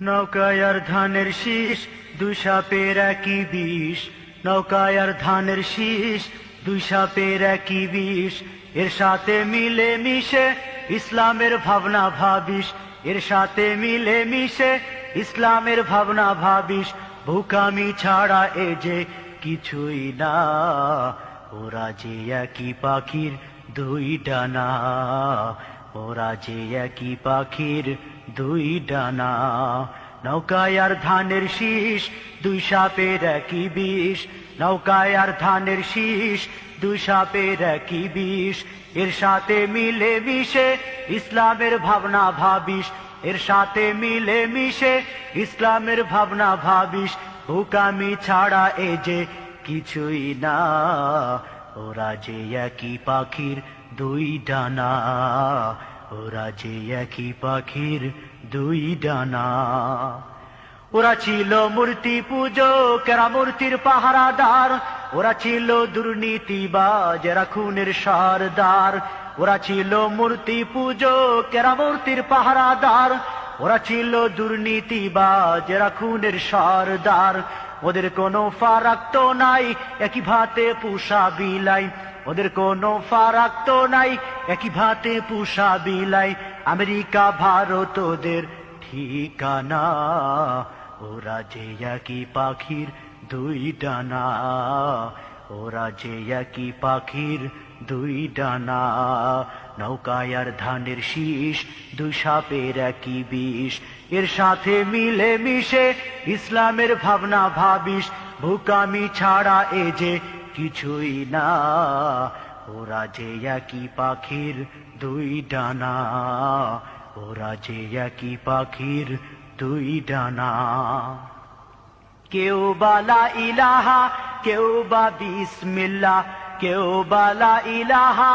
নৌকায় আর ধানের শীষ, দুই সাপের একই বিষ। নৌকায় আর ধানের শীষ, দুই সাপের একই বিষ। এর সাথে মিলে মিশে ইসলামের ভাবনা ভাবিস। এর সাথে মিলে মিশে ইসলামের ভাবনা ভাবিস। ভুকামি ছাড়া এ যে কিছুই না, ওরা যে একই পাখির দুই ডানা। ওরা যে একই পাখির দুই ডানা। নৌকায় আর ধানের শীষ, দুই সাপের একই বিষ। নৌকায় আর ধানের শীষ, দুই সাপের একই বিষ। এর সাথে মিলে মিশে ইসলামের ভাবনা ভাবিস। এর সাথে মিলে মিশে ইসলামের ভাবনা ভাবিস। হুকামি ছাড়া এ যে কিছুই না, ওরা যে একই পাখির দুই ডানা। ওরা যে একই পাখির দুই ডানা। ওরা ছিল মূর্তি পূজক, এরা মূর্তির পাহারাদার। ওরা ছিল দুর্নীতিবাজ, এরা খুনের সরদার। ওরা ছিল মূর্তি পূজক, এরা মূর্তির পাহারাদার। ওরা ছিল দুর্নীতিবাজ, এরা খুনের সরদার। ওদের কোনো ফারাক তো নাই, একই ভাতে পুষা বিলাই। ওদের কোনো ফারাক তো নাই, একই ভাতে পুষা বিলাই। আমেরিকা ভারত ওদের ঠিকানা। ওরা যে একই পাখির দুই ডানা। ওরা যে একই পাখির দুই ডানা। নৌকায় আর ধানের শীষ, দুই সাপের একই বিষ। এর সাথে মিলে মিশে ইসলামের ভাবনা ভাবিস। ভুকামি ছাড়া এ যে কিছুই না, ওরা যে একই পাখির দুই ডানা। ওরা যে একই পাখির দুই ডানা। কেউ বালা ইলাহা, কেউ বা বিসমিল্লাহ। কেউ বালা ইলাহা,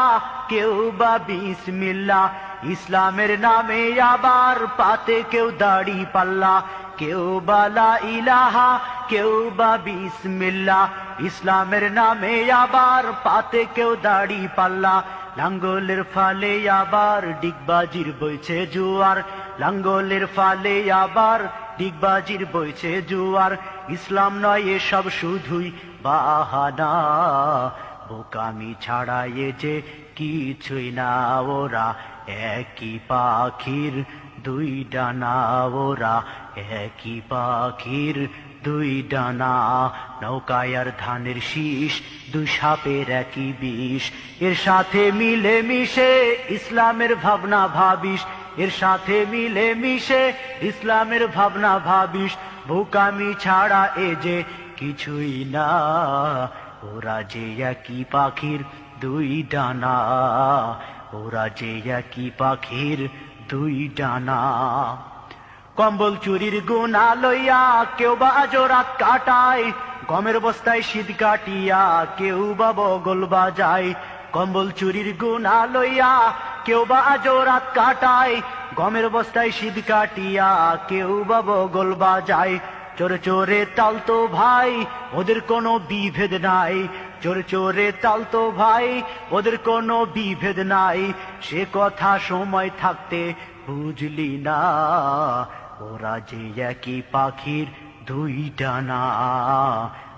কেউ বা বিসমিল্লাহ। ইসলামের নামে আবার পাতে কেউ দাড়ি পাল্লা। কেউ বালা ইলাহা, কেউ বা বিসমিল্লাহ। ইসলামের নামে আবার পাতে কেউ দাড়ি পাল্লা। লাঙ্গলের ফালে আবার ডিগবাজির বইছে জুয়ার। লাঙ্গলের ফালে আবার ডিগবাজির বইছে জুয়ার। ইসলাম নয় এসব শুধুই বাহানা। বোকামি ছাড়া এ যে কিছুই না, ওরা একই পাখির দুই ডানা। ওরা একই পাখির দুই ডানা। নৌকায় আর ধানের শীষ, দুই সাপের একই বিষ। এর সাথে মিলে মিশে ইসলামের ভাবনা ভাবিস। এর সাথে মিলে মিশে ইসলামের ভাবনা ভাবিস। বোকামি ছাড়া এ যে কিছুই না, ওরা যে একই পাখির দুই ডানা। ওরা যে একই পাখির দুই ডানা। কম্বল চুরির গুণা লইয়া কেউ বা আজো রাত কাটায়। গমের বস্তায় শীত কাটিয়া কেউ বা বগল বাজায়। কম্বল চুরির গুণা লইয়া কেউ বা আজো রাত কাটায়। গমের বস্তায় শীত কাটিয়া কেউ বা বগল বাজায়। চোরে চোরে তালতো ভাই, ওদের কোনো বিভেদ নাই। চোরে চোরে তালতো ভাই, ওদের কোনো বিভেদ নাই। সে কথা সময় থাকতে বুঝলি না, ওরা যে একই পাখির দুই ডানা।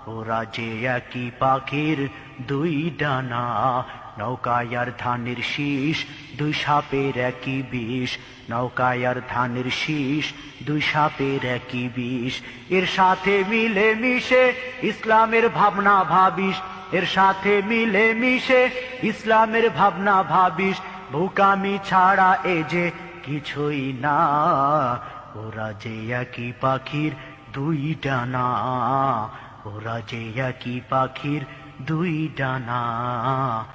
ওরা যে একই পাখির দুই ডানা। নৌকায় আর ধানের শীষ, দুই সাপের একই বিষ। নৌকায় আর ধানের শীষ, দুই সাপের একই বিষ। এর সাথে মিলে মিশে ইসলামের ভাবনা ভাবিস। এর সাথে মিলে মিশে ইসলামের ভাবনা ভাবিস। বোকামি ছাড়া এ যে কিছুই না, ওরা যে একই পাখির দুই ডানা। ওরা যে একই পাখির দুই ডানা।